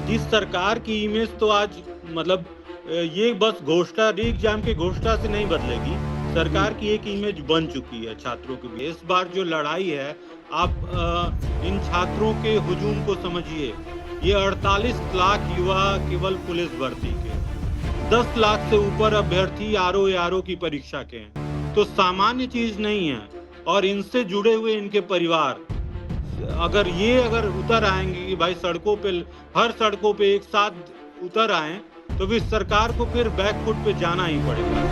जिस सरकार की इमेज तो आज मतलब ये बस घोषणा री एग्जाम की घोषणा से नहीं बदलेगी। सरकार की एक इमेज बन चुकी है छात्रों के लिए। इस बार जो लड़ाई है, आप इन छात्रों के हुजूम को समझिए। ये 48 लाख युवा केवल पुलिस भर्ती के, 10 लाख से ऊपर अभ्यर्थी आरओ एआरओ की परीक्षा के हैं। तो सामान्य चीज नहीं है। और इनसे जुड़े हुए इनके परिवार अगर उतर आएंगे कि भाई हर सड़कों पे एक साथ उतर आए, तो फिर सरकार को फिर बैकफुट पे जाना ही पड़ेगा।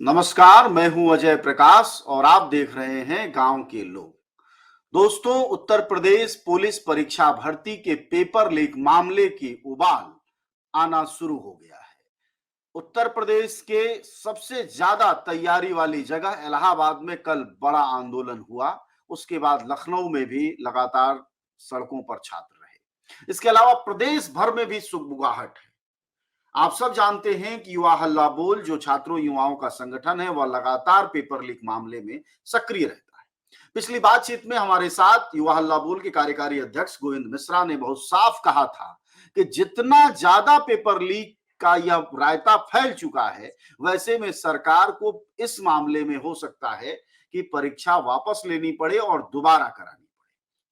नमस्कार, मैं हूं अजय प्रकाश और आप देख रहे हैं गांव के लोग। दोस्तों, उत्तर प्रदेश पुलिस परीक्षा भर्ती के पेपर लीक मामले की उबाल आना शुरू हो गया है। उत्तर प्रदेश के सबसे ज्यादा तैयारी वाली जगह इलाहाबाद में कल बड़ा आंदोलन हुआ। उसके बाद लखनऊ में भी लगातार सड़कों पर छात्र रहे। इसके अलावा प्रदेश भर में भी सुगबुगाहट है। आप सब जानते हैं कि युवा हल्ला बोल जो छात्रों युवाओं का संगठन है, वह लगातार पेपर लीक मामले में सक्रिय रहता है। पिछली बातचीत में हमारे साथ युवा हल्ला बोल के कार्यकारी अध्यक्ष गोविंद मिश्रा ने बहुत साफ कहा था कि जितना ज्यादा पेपर लीक का यह रायता फैल चुका है, वैसे में सरकार को इस मामले में हो सकता है कि परीक्षा वापस लेनी पड़े और दोबारा करानी।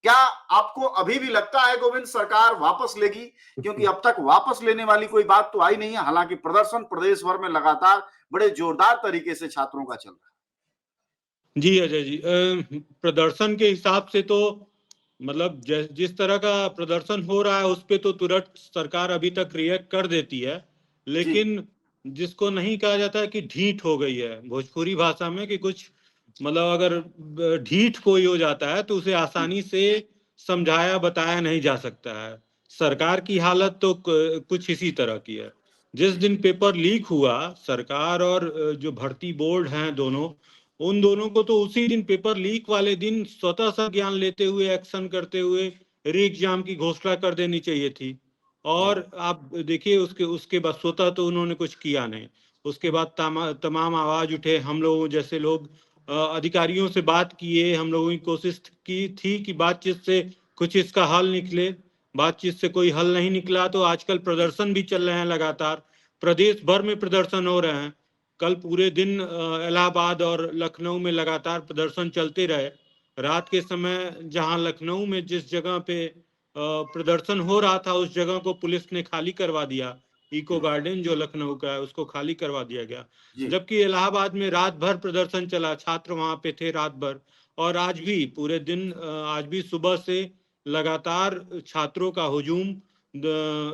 क्या आपको अभी भी लगता है गोविंद सरकार वापस लेगी? क्योंकि अब तक वापस लेने वाली कोई बात तो आई नहीं है। हालांकि प्रदर्शन प्रदेश भर में लगातार बड़े जोरदार तरीके से छात्रों का चल रहा है। जी अजय जी, प्रदर्शन के हिसाब से तो मतलब जिस तरह का प्रदर्शन हो रहा है उस पे तो तुरंत सरकार अभी तक रिएक्ट कर देती है। लेकिन जिसको नहीं कहा जाता है कि ढीठ हो गई है भोजपुरी भाषा में, कि कुछ मतलब अगर ढीठ कोई हो जाता है तो उसे आसानी से समझाया बताया नहीं जा सकता है। सरकार की हालत तो कुछ इसी तरह की है। जिस दिन पेपर लीक हुआ, सरकार और जो भर्ती बोर्ड हैं दोनों, उन दोनों को तो उसी दिन पेपर लीक वाले दिन स्वतः संज्ञान लेते हुए, एक्शन करते हुए री एग्जाम की घोषणा कर देनी चाहिए थी। और आप देखिए उसके उसके बाद स्वतः तो उन्होंने कुछ किया नहीं। उसके बाद तमाम आवाज उठे, हम लोगों जैसे लोग अधिकारियों से बात किए, हम लोगों की कोशिश की थी कि बातचीत से कुछ इसका हल निकले। बातचीत से कोई हल नहीं निकला तो आजकल प्रदर्शन भी चल रहे हैं, लगातार प्रदेश भर में प्रदर्शन हो रहे हैं। कल पूरे दिन इलाहाबाद और लखनऊ में लगातार प्रदर्शन चलते रहे। रात के समय जहां लखनऊ में जिस जगह पे प्रदर्शन हो रहा था, उस जगह को पुलिस ने खाली करवा दिया। इको गार्डन जो लखनऊ का है उसको खाली करवा दिया गया। जबकि इलाहाबाद में रात भर प्रदर्शन चला, छात्र वहां पे थे रात भर। और आज भी पूरे दिन, आज भी सुबह से लगातार छात्रों का हुजूम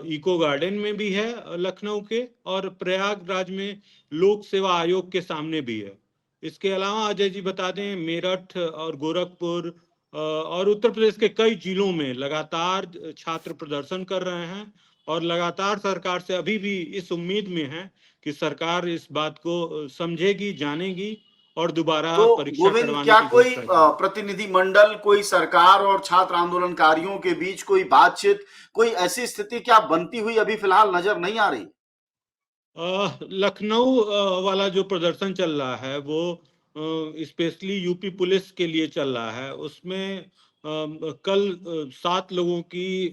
इको गार्डन में भी है लखनऊ के, और प्रयागराज में लोक सेवा आयोग के सामने भी है। इसके अलावा अजय जी बता दें, मेरठ और गोरखपुर और उत्तर प्रदेश के कई जिलों में लगातार छात्र प्रदर्शन कर रहे हैं। और लगातार सरकार से अभी भी इस उम्मीद में है कि सरकार इस बात को समझेगी, जानेगी और दोबारा तो परीक्षा गोविंद, करवाने क्या की कोई घोषणा की। प्रतिनिधि मंडल, कोई सरकार और छात्र आंदोलनकारियों के बीच कोई बातचीत, कोई ऐसी स्थिति क्या बनती हुई अभी फिलहाल नजर नहीं आ रही? लखनऊ वाला जो प्रदर्शन चल रहा है वो स्पेशली यूपी पुलिस के लिए चल रहा है। उसमें कल 7 लोगों की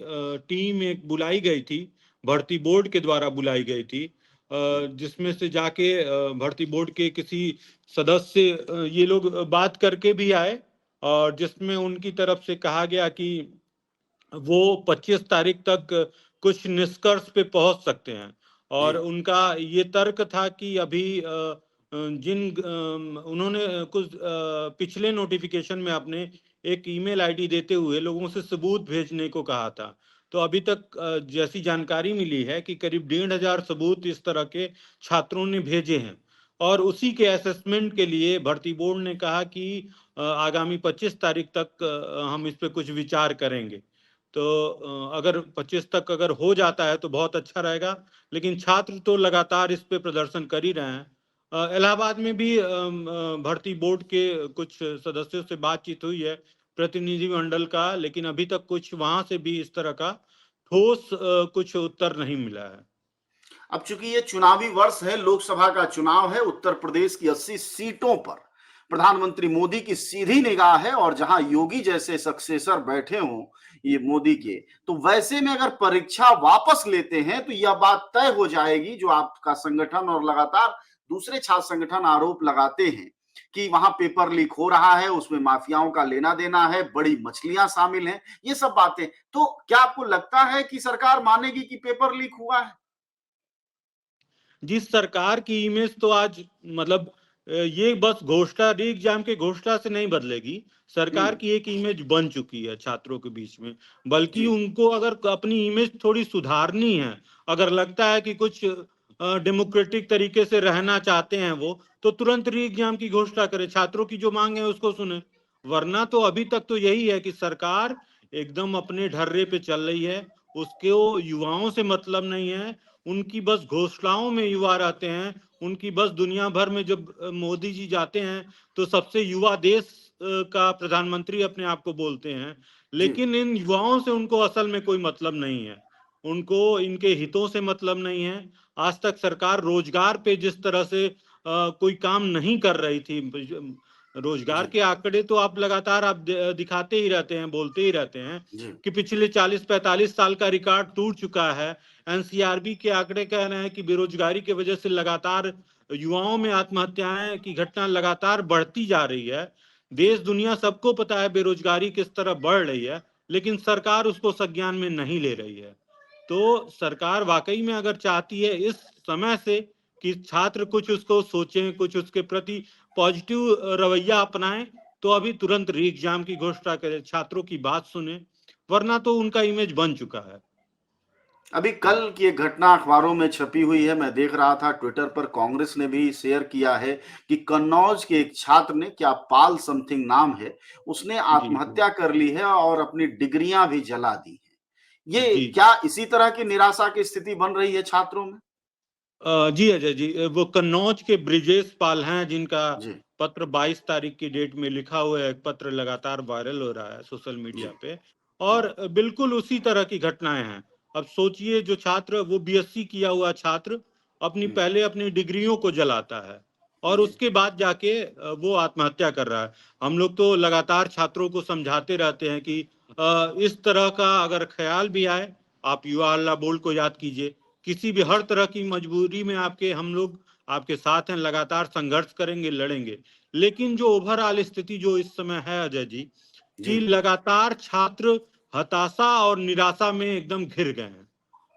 टीम एक बुलाई गई थी, भर्ती बोर्ड के द्वारा बुलाई गई थी, जिसमें से जाके भर्ती बोर्ड के किसी सदस्य ये लोग बात करके भी आए। और जिसमें उनकी तरफ से कहा गया कि वो 25 तारीख तक कुछ निष्कर्ष पे पहुंच सकते हैं। और उनका ये तर्क था कि अभी उन्होंने कुछ पिछले नोटिफिकेशन में अपने एक ईमेल आईडी देते हुए लोगों से सबूत भेजने को कहा था। तो अभी तक जैसी जानकारी मिली है कि करीब 1,500 सबूत इस तरह के छात्रों ने भेजे हैं। और उसी के असेसमेंट के लिए भर्ती बोर्ड ने कहा कि आगामी 25 तारीख तक हम इस पे कुछ विचार करेंगे। तो अगर 25 तक अगर हो जाता है तो बहुत अच्छा रहेगा। लेकिन छात्र तो लगातार इस पे प्रदर्शन कर ही रहे हैं। इलाहाबाद में भी भर्ती बोर्ड के कुछ सदस्यों से बातचीत हुई है, प्रतिनिधि मंडल का, लेकिन अभी तक कुछ वहां से भी इस तरह का ठोस कुछ उत्तर नहीं मिला है। अब चूंकि ये चुनावी वर्ष है, लोकसभा का चुनाव है, उत्तर प्रदेश की 80 सीटों पर प्रधानमंत्री मोदी की सीधी निगाह है और जहां योगी जैसे सक्सेसर बैठे हों ये मोदी के, तो वैसे में अगर परीक्षा वापस लेते हैं तो यह बात तय हो जाएगी, जो आपका संगठन और लगातार दूसरे छात्र संगठन आरोप लगाते हैं कि वहां पेपर लीक हो रहा है, उसमें माफियाओं का लेना देना है, बड़ी मछलियां शामिल हैं, ये सब बातें। तो क्या आपको लगता है कि सरकार मानेगी कि पेपर लीक हुआ है? जिस सरकार की इमेज तो आज मतलब ये बस घोषणा री एग्जाम के घोषणा से नहीं बदलेगी। सरकार की एक इमेज बन चुकी है छात्रों के बीच में, बल्कि जी उनको अगर अपनी इमेज थोड़ी सुधारनी है, अगर लगता है कि कुछ डेमोक्रेटिक तरीके से रहना चाहते हैं वो, तो तुरंत री एग्जाम की घोषणा करे, छात्रों की जो मांग है उसको सुने। वरना तो अभी तक तो यही है कि सरकार एकदम अपने ढर्रे पे चल रही है, उसको युवाओं से मतलब नहीं है, उनकी बस घोषणाओं में युवा रहते हैं, उनकी बस दुनिया भर में जब मोदी जी जाते हैं तो सबसे युवा देश का प्रधानमंत्री अपने आप को बोलते हैं, जी लेकिन इन युवाओं से उनको असल में कोई मतलब नहीं है, उनको इनके हितों से मतलब नहीं है। आज तक सरकार रोजगार पे जिस तरह से कोई काम नहीं कर रही थी, रोजगार जी के आंकड़े तो आप लगातार आप दिखाते ही रहते हैं, बोलते ही रहते हैं जी कि पिछले 40-45 साल का रिकॉर्ड टूट चुका है। एनसीआरबी के आंकड़े कह रहे हैं कि बेरोजगारी की वजह से लगातार युवाओं में आत्महत्याएं की घटना लगातार बढ़ती जा रही है। देश दुनिया सबको पता है बेरोजगारी किस तरह बढ़ रही है, लेकिन सरकार उसको संज्ञान में नहीं ले रही है। तो सरकार वाकई में अगर चाहती है इस समय से कि छात्र कुछ उसको सोचें, कुछ उसके प्रति पॉजिटिव रवैया अपनाएं, तो अभी तुरंत री एग्जाम की घोषणा करें, छात्रों की बात सुने, वरना तो उनका इमेज बन चुका है। अभी कल की एक घटना अखबारों में छपी हुई है, मैं देख रहा था ट्विटर पर, कांग्रेस ने भी शेयर किया है कि कन्नौज के एक छात्र ने, क्या पाल समथिंग नाम है, उसने जी जी आत्महत्या कर ली है और अपनी डिग्रियां भी जला दी हैं। ये जी जी। क्या इसी तरह की निराशा की स्थिति बन रही है छात्रों में? जी अजय जी, वो कन्नौज के ब्रिजेश पाल हैं, जिनका जी पत्र 22 तारीख की डेट में लिखा हुआ है, एक पत्र लगातार वायरल हो रहा है सोशल जी मीडिया पे, जी और बिल्कुल उसी तरह की घटनाएं हैं। अब सोचिए, जो छात्र, वो बीएससी किया हुआ छात्र अपनी हम्म, पहले अपनी डिग्रियों को जलाता है और जी उसके बाद जाके वो आत्महत्या कर रहा है। हम लोग तो लगातार छात्रों को समझाते रहते हैं कि इस तरह का अगर ख्याल भी आए, आप युवा अल्लाह बोल्ड को याद कीजिए, किसी भी हर तरह की मजबूरी में आपके हम लोग आपके साथ हैं, लगातार संघर्ष करेंगे, लड़ेंगे। लेकिन जो ओवरऑल स्थिति जो इस समय है अजय जी, जी कि लगातार छात्र हताशा और निराशा में एकदम घिर गए हैं।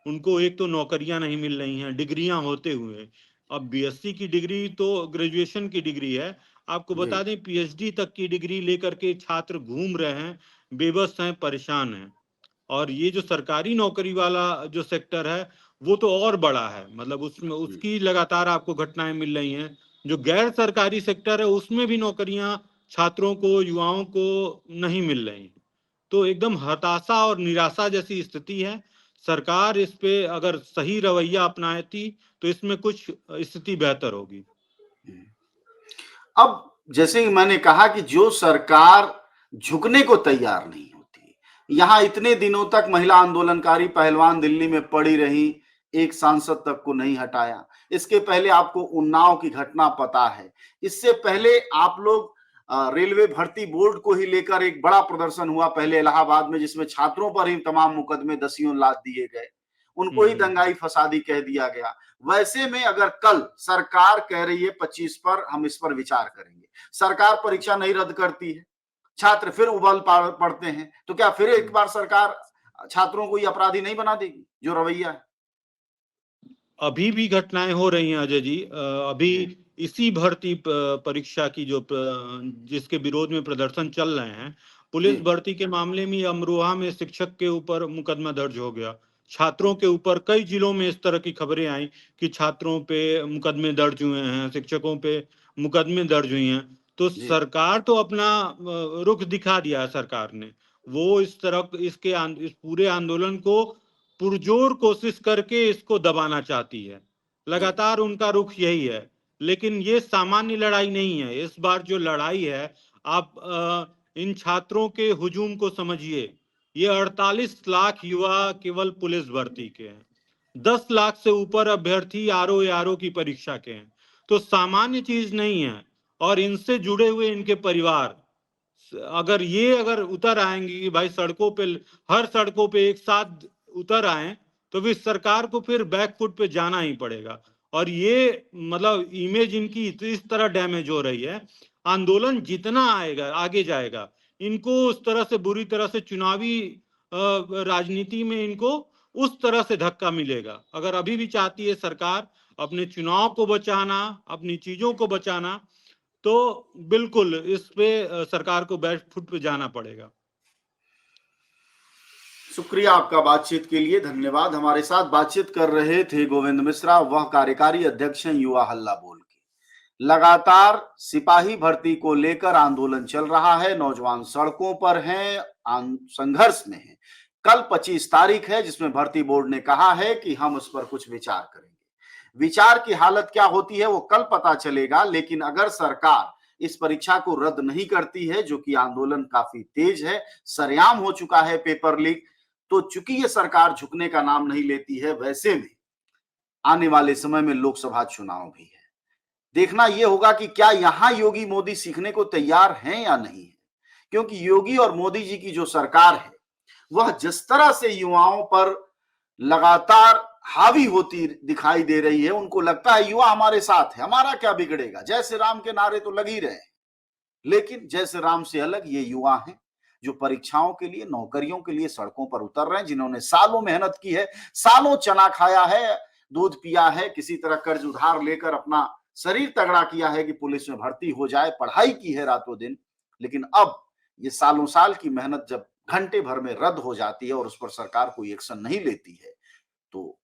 उनको एक तो नौकरियां नहीं मिल रही हैं, डिग्रियां होते हुए। अब बीएससी की डिग्री तो ग्रेजुएशन की डिग्री है, आपको जी बता दें पीएचडी तक की डिग्री लेकर के छात्र घूम रहे हैं, बेबस हैं, परेशान हैं। और ये जो सरकारी नौकरी वाला जो सेक्टर है, वो तो और बड़ा है, मतलब उसमें जी उसकी लगातार आपको घटनाएं मिल रही हैं। जो गैर सरकारी सेक्टर है उसमें भी नौकरियां छात्रों को, युवाओं को नहीं मिल रही। तो एकदम हताशा और निराशा जैसी स्थिति है। सरकार इस पे अगर सही रवैया अपनाती तो इसमें कुछ स्थिति बेहतर होगी। अब जैसे कि मैंने कहा कि जो सरकार झुकने को तैयार नहीं होती, यहां इतने दिनों तक महिला आंदोलनकारी पहलवान दिल्ली में पड़ी रही, एक सांसद तक को नहीं हटाया। इसके पहले आपको उन्नाव की घटना पता है। इससे पहले आप लोग रेलवे भर्ती बोर्ड को ही लेकर एक बड़ा प्रदर्शन हुआ पहले इलाहाबाद में, जिसमें छात्रों पर ही तमाम मुकदमे दसियों लाद दिए गए, उनको ही हम्म। दंगाई फसादी कह दिया गया। वैसे में अगर कल सरकार कह रही है 25 पर हम इस पर विचार करेंगे, सरकार परीक्षा नहीं रद्द करती है, छात्र फिर उबल पड़ते हैं, तो क्या फिर एक बार सरकार छात्रों को ये अपराधी नहीं बना देगी, जो रवैया है? अभी भी घटनाएं हो रही हैं अजय जी। अभी जी इसी भर्ती परीक्षा की जो जिसके विरोध में प्रदर्शन चल रहे हैं, जी पुलिस भर्ती के मामले में अमरोहा में शिक्षक के ऊपर मुकदमा दर्ज हो गया। छात्रों के ऊपर कई जिलों में इस तरह की खबरें आई कि छात्रों पे मुकदमे दर्ज हुए हैं, शिक्षकों पे मुकदमे दर्ज हुए हैं। तो जी सरकार तो अपना रुख दिखा दिया है सरकार ने। वो इस तरह इस पूरे आंदोलन को पुरजोर कोशिश करके इसको दबाना चाहती है, जी लगातार उनका रुख यही है। लेकिन ये सामान्य लड़ाई नहीं है, इस बार जो लड़ाई है, आप इन छात्रों के हुजूम को समझिए। ये 48 लाख युवा केवल पुलिस भर्ती के हैं, 10 लाख से ऊपर अभ्यर्थी आरओ की परीक्षा के हैं, तो सामान्य चीज नहीं है। और इनसे जुड़े हुए इनके परिवार अगर उतर आएंगे कि भाई सड़कों पे, हर सड़कों पे एक साथ उतर आए, तो फिर सरकार को फिर बैक फुट पे जाना ही पड़ेगा। और ये मतलब इमेज इनकी इस तरह डैमेज हो रही है, आंदोलन जितना आएगा आगे जाएगा, इनको उस तरह से बुरी तरह से चुनावी राजनीति में इनको उस तरह से धक्का मिलेगा। अगर अभी भी चाहती है सरकार अपने चुनाव को बचाना, अपनी चीजों को बचाना, तो बिल्कुल इस पे सरकार को बैक फुट पे जाना पड़ेगा। शुक्रिया आपका बातचीत के लिए, धन्यवाद। हमारे साथ बातचीत कर रहे थे गोविंद मिश्रा, वह कार्यकारी अध्यक्ष हैं युवा हल्ला बोल के। लगातार सिपाही भर्ती को लेकर आंदोलन चल रहा है, नौजवान सड़कों पर हैं, संघर्ष में हैं। कल 25 तारीख है, जिसमें भर्ती बोर्ड ने कहा है कि हम उस पर कुछ विचार करेंगे। विचार की हालत क्या होती है वो कल पता चलेगा, लेकिन अगर सरकार इस परीक्षा को रद्द नहीं करती है, जो कि आंदोलन काफी तेज है, सरेआम हो चुका है पेपर लीक, तो चूंकि ये सरकार झुकने का नाम नहीं लेती है, वैसे में आने वाले समय में लोकसभा चुनाव भी है। देखना यह होगा कि क्या यहां योगी मोदी सीखने को तैयार हैं या नहीं है, क्योंकि योगी और मोदी जी की जो सरकार है वह जिस तरह से युवाओं पर लगातार हावी होती दिखाई दे रही है, उनको लगता है युवा हमारे साथ है, हमारा क्या बिगड़ेगा, जय श्री राम के नारे तो लग ही रहे हैं, लेकिन जय श्री राम से अलग ये युवा हैं जो परीक्षाओं के लिए, नौकरियों के लिए सड़कों पर उतर रहे हैं, जिन्होंने सालों मेहनत की है, सालों चना खाया है, दूध पिया है, किसी तरह कर्ज उधार लेकर अपना शरीर तगड़ा किया है कि पुलिस में भर्ती हो जाए, पढ़ाई की है रातों दिन, लेकिन अब ये सालों साल की मेहनत जब घंटे भर में रद्द हो जाती है और उस पर सरकार कोई एक्शन नहीं लेती है, तो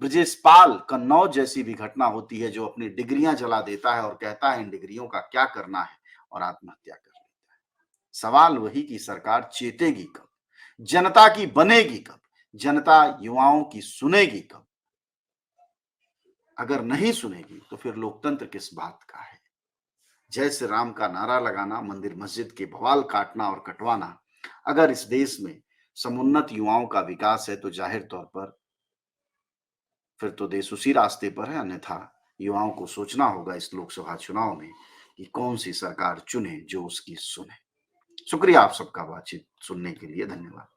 ब्रजेश पाल कन्नौज जैसी भी घटना होती है, जो अपनी डिग्रियां जला देता है और कहता है इन डिग्रियों का क्या करना है, और आत्महत्या कर लेता है। सवाल वही कि सरकार चेतेगी कब, जनता की बनेगी कब, जनता युवाओं की सुनेगी कब? अगर नहीं सुनेगी तो फिर लोकतंत्र किस बात का है? जय श्री राम का नारा लगाना, मंदिर मस्जिद के बवाल काटना और कटवाना, अगर इस देश में समुन्नत युवाओं का विकास है, तो जाहिर तौर पर फिर तो देश उसी रास्ते पर है। अन्यथा युवाओं को सोचना होगा इस लोकसभा चुनाव में कि कौन सी सरकार चुने जो उसकी सुने। शुक्रिया आप सबका बातचीत सुनने के लिए, धन्यवाद।